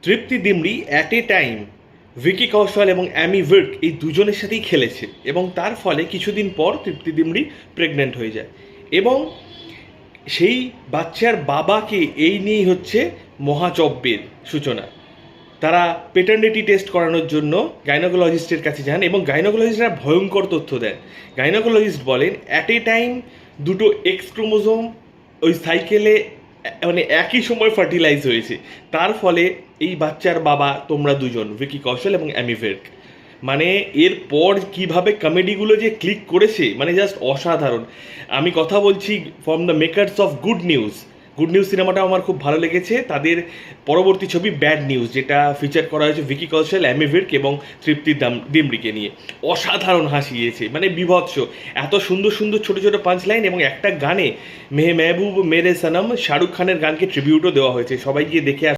Tripti Dimri at a time Vicky কৌশল এবং অ্যামি উইর্ক এই দুজনের সাথেই খেলেছে এবং তার ফলে কিছুদিন পর তৃপ্তি দিমরি প্রেগনেন্ট হয়ে যায় এবং সেই বাচ্চার বাবাকে এই নিয়েই হচ্ছে মহাচব্যের সূচনা। তারা পেটার্নিটি টেস্ট করানোর জন্য গাইনোকোলজিস্টের কাছে যান এবং গাইনোকোলজিস্টরা ভয়ঙ্কর তথ্য দেন। গাইনোকোলজিস্ট বলেন অ্যাট এ টাইম দুটো এক্স ক্রোমোজোম ওই সাইকেলে মানে একই সময় ফার্টিলাইজ হয়েছে, তার ফলে এই বাচ্চার বাবা তোমরা দুজন, ভিকি কৌশল এবং অ্যামি উইর্ক। মানে এরপর কিভাবে কমেডিগুলো যে ক্লিক করেছে মানে জাস্ট অসাধারণ। আমি কথা বলছি from the makers of good news. Good news সিনেমাটা আমার খুব ভালো লেগেছে। তাদের পরবর্তী ছবি ব্যাড নিউজ, যেটা ফিচার করা হয়েছে ভিকি কৌশল, অ্যামি উইর্ক এবং তৃপ্তি দিমরিকে নিয়ে, অসাধারণ হাসিয়েছে, মানে বিভৎস। এত সুন্দর সুন্দর ছোটো ছোটো পাঁচ লাইন এবং একটা গানে মেহবুব মেরে সনম শাহরুখ খানের গানকে ট্রিবিউটও দেওয়া হয়েছে। সবাই গিয়ে দেখে